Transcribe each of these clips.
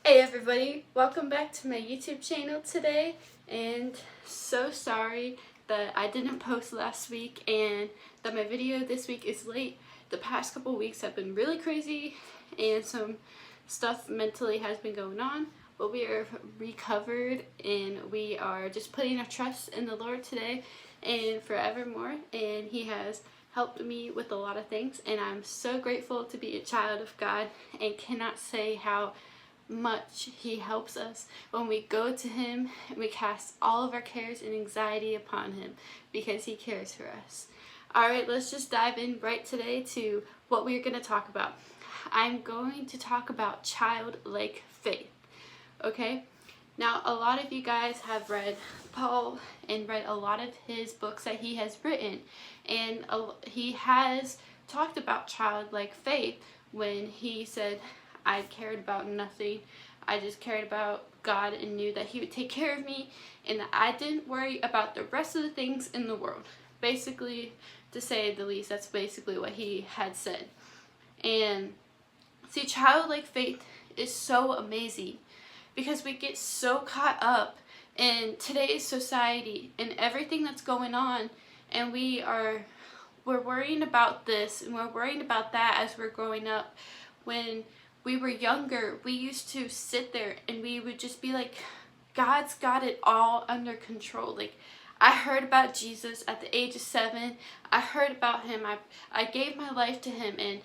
Hey everybody, welcome back to my YouTube channel today, and so sorry that I didn't post last week and that my video this week is late. The past couple weeks have been really crazy and some stuff mentally has been going on, but we are recovered and we are just putting our trust in the Lord today and forevermore, and He has helped me with a lot of things, and I'm so grateful to be a child of God and cannot say how much He helps us when we go to Him and we cast all of our cares and anxiety upon Him because He cares for us. Alright, let's just dive in right today to what we're going to talk about. I'm going to talk about childlike faith. Okay? Now, a lot of you guys have read Paul and read a lot of his books that he has written, and he has talked about childlike faith when he said, I cared about nothing. I just cared about God and knew that He would take care of me and that I didn't worry about the rest of the things in the world. Basically, to say the least, that's basically what he had said. And see, childlike faith is so amazing because we get so caught up in today's society and everything that's going on, and we're worrying about this and we're worrying about that as we're growing up. When we were younger, we used to sit there and we would just be like, God's got it all under control. Like, I heard about Jesus at the age of 7. I heard about Him. I gave my life to Him, and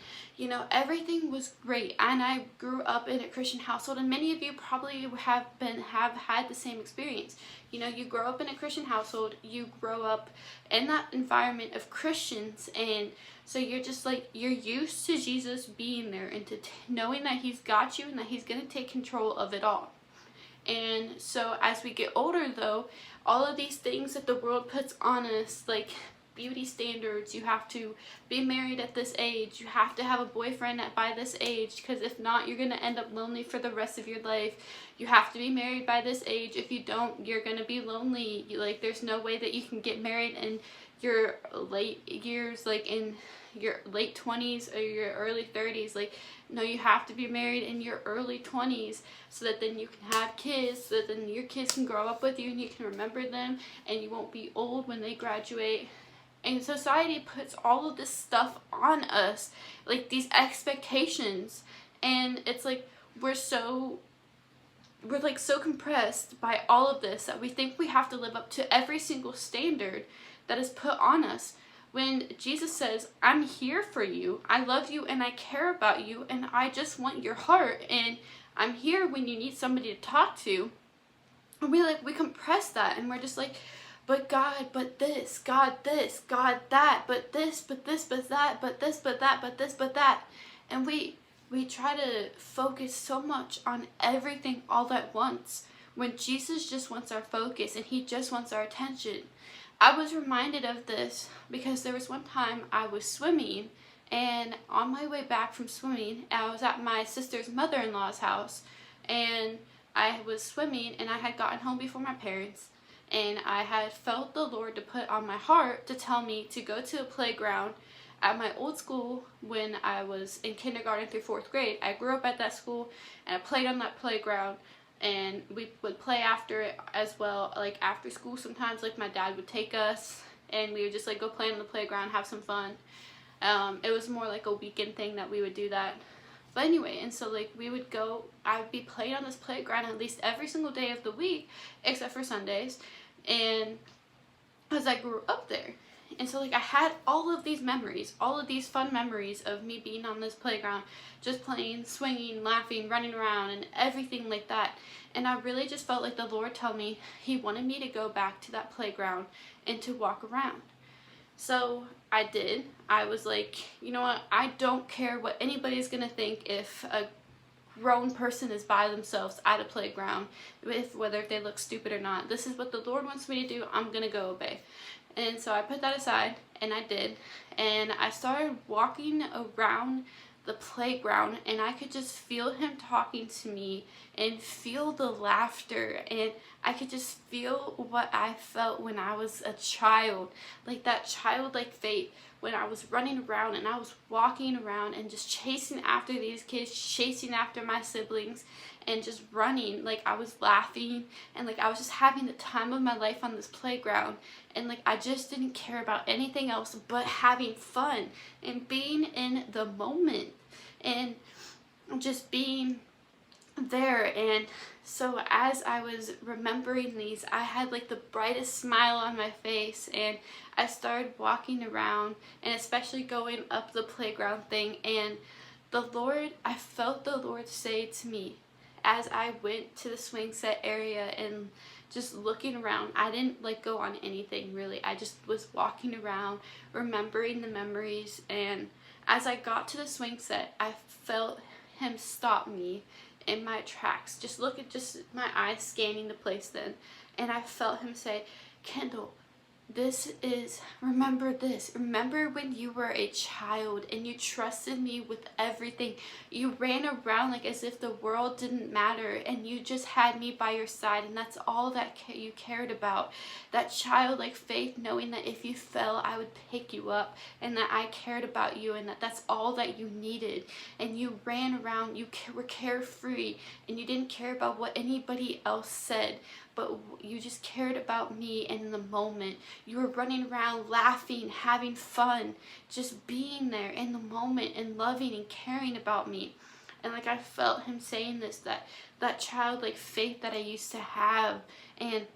everything was great. And I grew up in a Christian household, and many of you probably have had the same experience. You grow up in a Christian household, you grow up in that environment of Christians, and so you're just like, you're used to Jesus being there and to knowing that He's got you and that He's going to take control of it all. And so as we get older, though, all of these things that the world puts on us, like beauty standards, you have to be married at this age, you have to have a boyfriend by this age, because if not, you're going to end up lonely for the rest of your life. You have to be married by this age. If you don't, you're going to be lonely. Like, there's no way that you can get married in your late years, like in your late 20s or your early 30s. Like, no, you have to be married in your early 20s so that then you can have kids, so that then your kids can grow up with you and you can remember them and you won't be old when they graduate. And society puts all of this stuff on us, like these expectations, and it's like we're so compressed by all of this that we think we have to live up to every single standard that is put on us. When Jesus says, I'm here for you, I love you and I care about you and I just want your heart, and I'm here when you need somebody to talk to. And we compress that, and we're just like, but God, but this, God that, but this, but that, but this, but that, but this, but that. And we try to focus so much on everything all at once when Jesus just wants our focus and He just wants our attention. I was reminded of this because there was one time I was swimming, and on my way back from swimming, I was at my sister's mother-in-law's house, and I was swimming and I had gotten home before my parents, and I had felt the Lord to put on my heart to tell me to go to a playground at my old school when I was in kindergarten through 4th grade. I grew up at that school and I played on that playground, and we would play after it as well, like after school sometimes. Like, my dad would take us and we would just like go play on the playground, have some fun. It was more like a weekend thing that we would do that. But anyway, and so like I would be playing on this playground at least every single day of the week except for Sundays, and as I grew up there. And so like I had all of these memories, all of these fun memories of me being on this playground, just playing, swinging, laughing, running around, and everything like that. And I really just felt like the Lord told me He wanted me to go back to that playground and to walk around. So I did. I was like, you know what? I don't care what anybody's going to think if a grown person is by themselves at a playground, whether they look stupid or not. This is what the Lord wants me to do. I'm going to go obey. And so I put that aside, and I did, and I started walking around the playground, and I could just feel Him talking to me and feel the laughter, and I could just feel what I felt when I was a child, like that childlike faith when I was running around and I was walking around and just chasing after these kids, chasing after my siblings, and just running. Like, I was laughing, and like I was just having the time of my life on this playground, and like I just didn't care about anything else but having fun and being in the moment and just being there. And so as I was remembering these, I had like the brightest smile on my face, and I started walking around, and especially going up the playground thing, and I felt the Lord say to me as I went to the swing set area and just looking around. I didn't like go on anything really. I just was walking around, remembering the memories, and as I got to the swing set, I felt him stop me in my tracks. Just look at just my eyes scanning the place then, and I felt him say, Kendall, remember this. Remember when you were a child and you trusted me with everything. You ran around like as if the world didn't matter, and you just had me by your side, and that's all that you cared about. That childlike faith, knowing that if you fell, I would pick you up, and that I cared about you, and that's all that you needed. And you ran around, you were carefree, and you didn't care about what anybody else said, but you just cared about me in the moment. You were running around laughing, having fun, just being there in the moment and loving and caring about me. And like I felt him saying this, that childlike faith that I used to have. And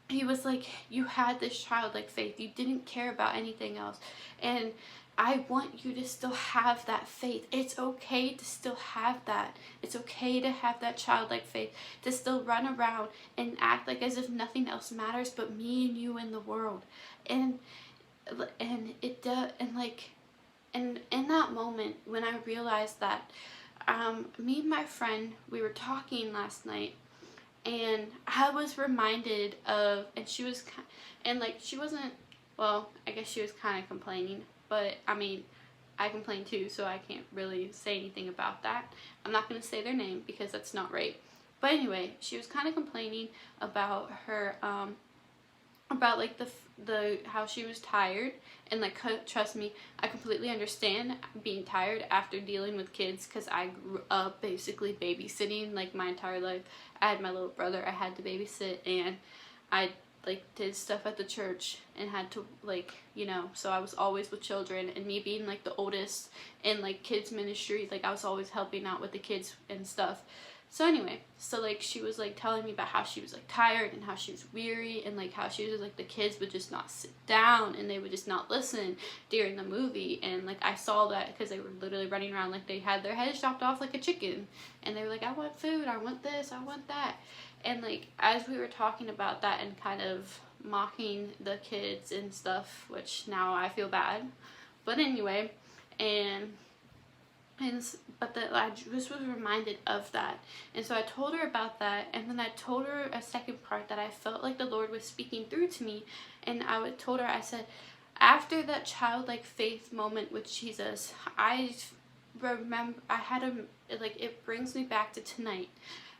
he was like, you had this childlike faith. You didn't care about anything else. And I want you to still have that faith. It's okay to still have that. It's okay to have that childlike faith, to still run around and act like as if nothing else matters but me and you in the world. And it does. And in that moment when I realized that, me and my friend, we were talking last night, and I was reminded of, and she was, and like she wasn't, well, I guess she was kind of complaining. But, I mean, I complain too, so I can't really say anything about that. I'm not going to say their name because that's not right. But anyway, she was kind of complaining about her, about like how she was tired. And like, trust me, I completely understand being tired after dealing with kids, because I grew up basically babysitting like my entire life. I had my little brother I had to babysit, and I like did stuff at the church and had to, like, you know, so I was always with children, and me being like the oldest in like kids ministry, like I was always helping out with the kids and stuff. So anyway, so like she was like telling me about how she was like tired and how she was weary, and like how she was like the kids would just not sit down and they would just not listen during the movie. And like I saw that because they were literally running around like they had their heads chopped off like a chicken, and they were like, I want food, I want this, I want that. And like as we were talking about that and kind of mocking the kids and stuff, which now I feel bad, but anyway, but I just was reminded of that. And so I told her about that, and then I told her a second part that I felt like the Lord was speaking through to me. And told her, I said, after that childlike faith moment with Jesus, I remember I had it brings me back to tonight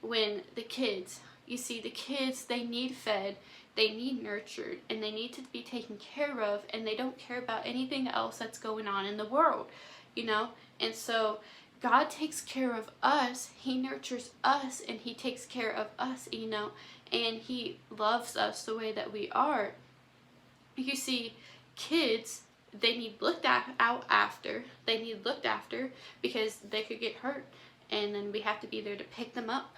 when the kids, you see, the kids, they need fed, they need nurtured, and they need to be taken care of, and they don't care about anything else that's going on in the world, you know? And so God takes care of us, He nurtures us, and He takes care of us, you know, and He loves us the way that we are. You see, kids, they need looked after. They need looked after because they could get hurt, and then we have to be there to pick them up.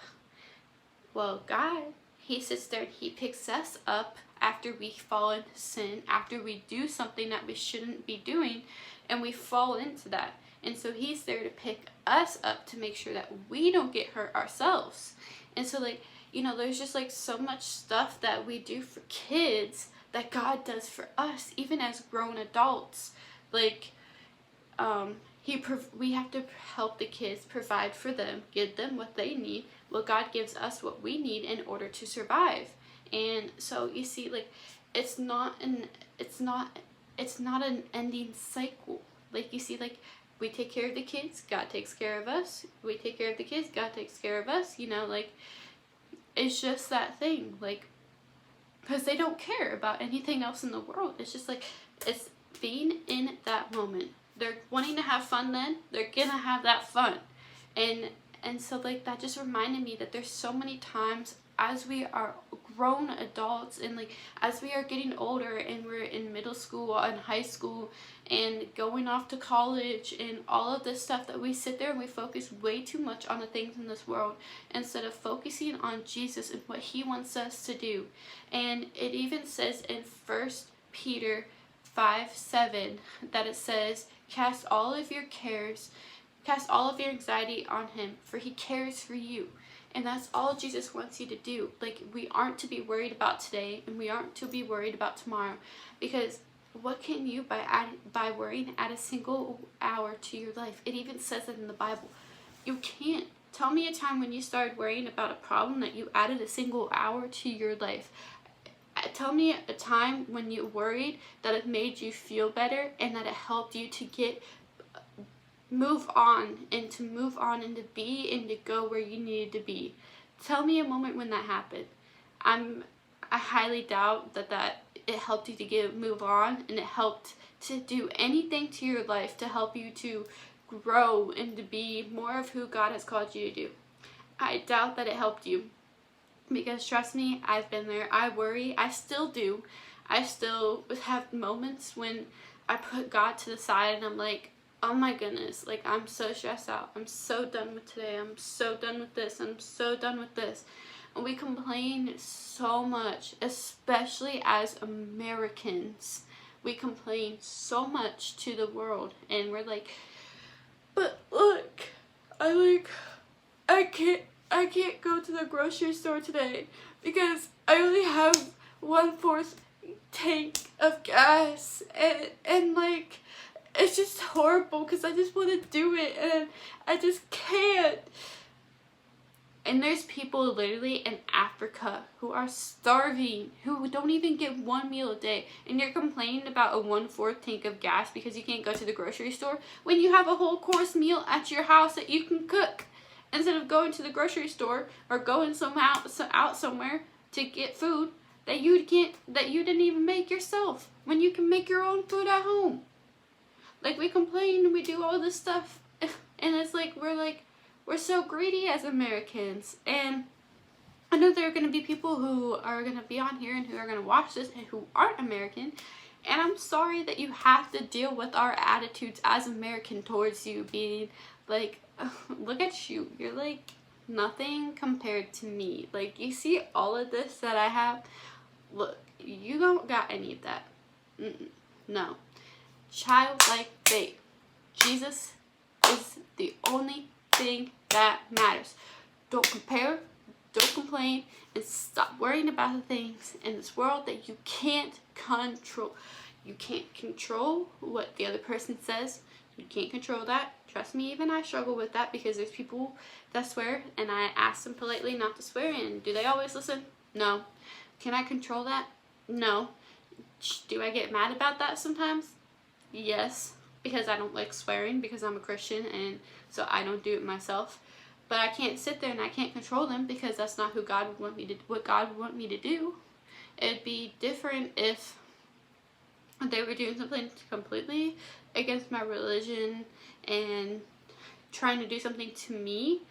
Well, God, He sits there and He picks us up after we fall into sin, after we do something that we shouldn't be doing, and we fall into that. And so He's there to pick us up to make sure that we don't get hurt ourselves. And so, like, you know, there's just like so much stuff that we do for kids that God does for us, even as grown adults. Like, we have to help the kids, provide for them, give them what they need. Well, God gives us what we need in order to survive. And so you see, like, it's not an ending cycle. Like, you see, like, we take care of the kids, God takes care of us. We take care of the kids, God takes care of us. You know, like, it's just that thing. Like, because they don't care about anything else in the world. It's just like, it's being in that moment. They're wanting to have fun then, they're gonna have that fun. And so like that just reminded me that there's so many times as we are grown adults and like as we are getting older and we're in middle school and high school and going off to college and all of this stuff, that we sit there and we focus way too much on the things in this world instead of focusing on Jesus and what he wants us to do. And it even says in 1 Peter 5:7 that it says, cast all of your anxiety on him, for he cares for you. And that's all Jesus wants you to do. Like, we aren't to be worried about today, and we aren't to be worried about tomorrow, because what can you by worrying add a single hour to your life? It even says it in the Bible. You can't. Tell me a time when you started worrying about a problem that you added a single hour to your life. Tell me a time when you worried that it made you feel better and that it helped you to move on and to be and to go where you needed to be. Tell me a moment when that happened. I highly doubt that it helped you to move on, and it helped to do anything to your life to help you to grow and to be more of who God has called you to do. I doubt that it helped you, because trust me, I've been there. I worry. I still do. I still have moments when I put God to the side and I'm like, oh my goodness, like I'm so stressed out. I'm so done with today. I'm so done with this. I'm so done with this. And we complain so much, especially as Americans. We complain so much to the world, and we're like, but look, I can't go to the grocery store today because I only have 1/4 tank of gas, and like, it's just horrible because I just want to do it and I just can't. And there's people literally in Africa who are starving, who don't even get one meal a day, and you're complaining about a 1/4 tank of gas because you can't go to the grocery store when you have a whole course meal at your house that you can cook, instead of going to the grocery store or going out somewhere to get food that you didn't even make yourself, when you can make your own food at home. Like, we complain and we do all this stuff, and it's like we're so greedy as Americans. And I know there are going to be people who are going to be on here and who are going to watch this and who aren't American, and I'm sorry that you have to deal with our attitudes as American towards you, being like, look at you, you're like nothing compared to me. Like, you see all of this that I have? Look, you don't got any of that. No. Childlike faith. Jesus is the only thing that matters. Don't compare, don't complain, and stop worrying about the things in this world that you can't control. You can't control what the other person says. You can't control that. Trust me, even I struggle with that, because there's people that swear and I ask them politely not to swear, and do they always listen? No. Can I control that? No. Do I get mad about that sometimes? Yes, because I don't like swearing, because I'm a Christian, and so I don't do it myself. But I can't sit there and I can't control them, because that's not what God would want me to do. It'd be different if they were doing something completely against my religion and trying to do something to me.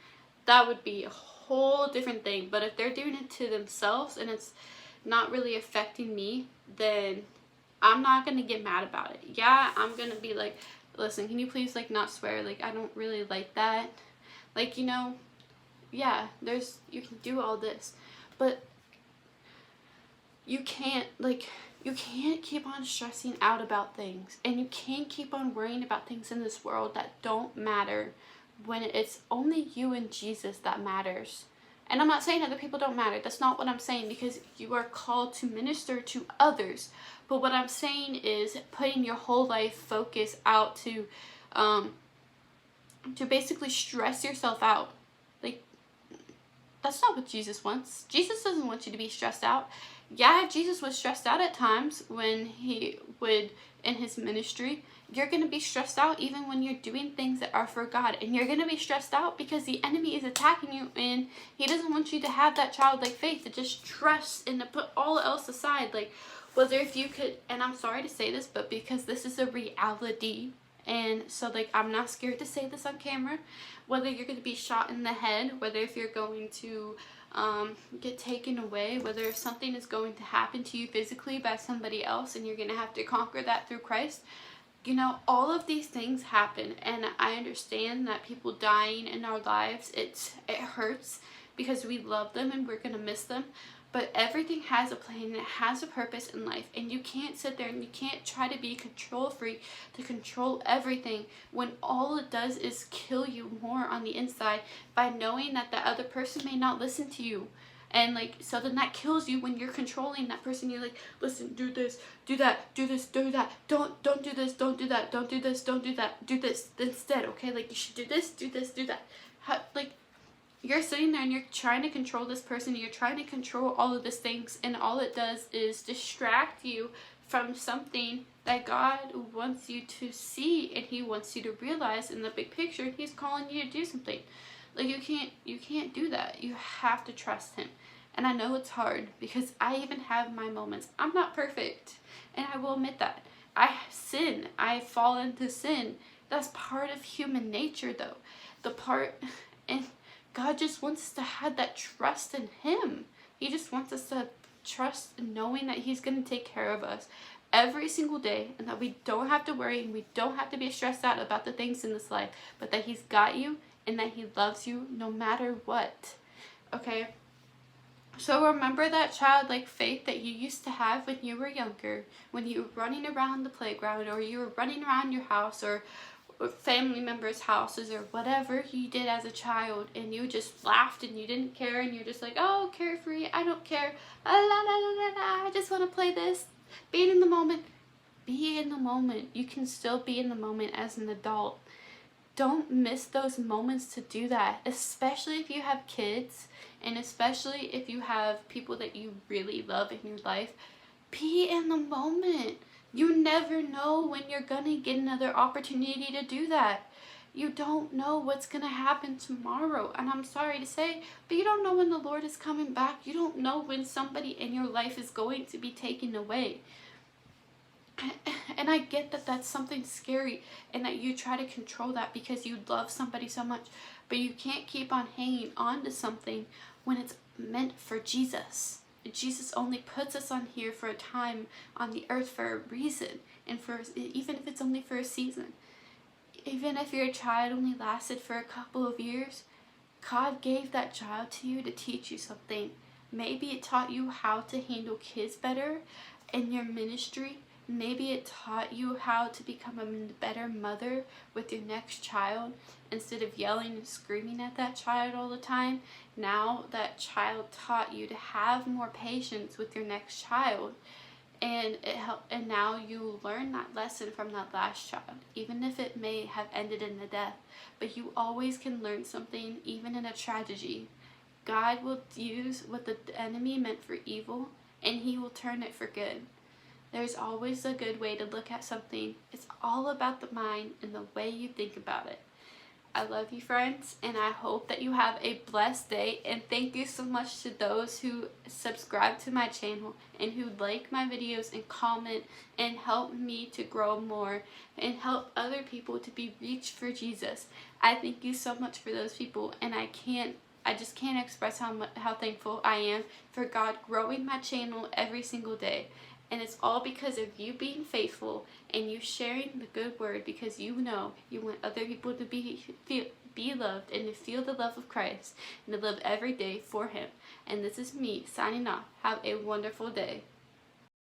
That would be a whole different thing. But if they're doing it to themselves and it's not really affecting me, then I'm not gonna get mad about it. Yeah, I'm gonna be like, listen, can you please like not swear? Like, I don't really like that. Like, you know, yeah, you can do all this, but you can't keep on stressing out about things, and you can't keep on worrying about things in this world that don't matter, when it's only you and Jesus that matters. And I'm not saying other people don't matter. That's not what I'm saying, because you are called to minister to others. But what I'm saying is putting your whole life focus out to basically stress yourself out. Like, that's not what Jesus wants. Jesus doesn't want you to be stressed out. Yeah, Jesus was stressed out at times when he would, in his ministry. You're going to be stressed out even when you're doing things that are for God. And you're going to be stressed out because the enemy is attacking you, and he doesn't want you to have that childlike faith, to just trust and to put all else aside. Like, whether if you could, and I'm sorry to say this, but because this is a reality, and so like I'm not scared to say this on camera, whether you're going to be shot in the head, whether if you're going to get taken away, whether if something is going to happen to you physically by somebody else and you're going to have to conquer that through Christ, you know, all of these things happen, and I understand that people dying in our lives, it hurts because we love them and we're going to miss them. But everything has a plan and it has a purpose in life, and you can't sit there and you can't try to be control freak to control everything when all it does is kill you more on the inside by knowing that the other person may not listen to you. And like, so then that kills you when you're controlling that person. You're like, listen, do this, do that, do this, do that, don't do this, don't do that, don't do this, don't do that, do this instead, okay? Like, you should do this, do that. Like, you're sitting there and you're trying to control this person, you're trying to control all of these things, and all it does is distract you from something that God wants you to see and He wants you to realize in the big picture. He's calling you to do something. Like, you can't do that. You have to trust Him. And I know it's hard because I even have my moments. I'm not perfect, and I will admit that. I sin. I fall into sin. That's part of human nature, though. And God just wants us to have that trust in Him. He just wants us to trust in knowing that He's going to take care of us every single day, and that we don't have to worry and we don't have to be stressed out about the things in this life, but that He's got you and that He loves you no matter what. Okay? So remember that childlike faith that you used to have when you were younger, when you were running around the playground, or you were running around your house, or family members' houses, or whatever you did as a child, and you just laughed and you didn't care, and you're just like, oh, carefree, I don't care, la la la la la, I just want to play this. Being in the moment. Be in the moment. You can still be in the moment as an adult. Don't miss those moments to do that, especially if you have kids, and especially if you have people that you really love in your life. Be in the moment. You never know when you're gonna get another opportunity to do that. You don't know what's gonna happen tomorrow, and I'm sorry to say, but you don't know when the Lord is coming back. You don't know when somebody in your life is going to be taken away. And I get that that's something scary, and that you try to control that because you love somebody so much, but you can't keep on hanging on to something when it's meant for Jesus. Jesus only puts us on here for a time on the earth for a reason, and for even if it's only for a season. Even if your child only lasted for a couple of years, God gave that child to you to teach you something. Maybe it taught you how to handle kids better in your ministry. Maybe it taught you how to become a better mother with your next child. Instead of yelling and screaming at that child all the time, now that child taught you to have more patience with your next child. And and now you learn that lesson from that last child, even if it may have ended in the death. But you always can learn something, even in a tragedy. God will use what the enemy meant for evil, and He will turn it for good. There's always a good way to look at something. It's all about the mind and the way you think about it. I love you, friends, and I hope that you have a blessed day. And thank you so much to those who subscribe to my channel and who like my videos and comment and help me to grow more and help other people to be reached for Jesus. I thank you so much for those people, and I just can't express how thankful I am for God growing my channel every single day. And it's all because of you being faithful and you sharing the good word, because you know you want other people to be loved and to feel the love of Christ and to live every day for Him. And this is me signing off. Have a wonderful day.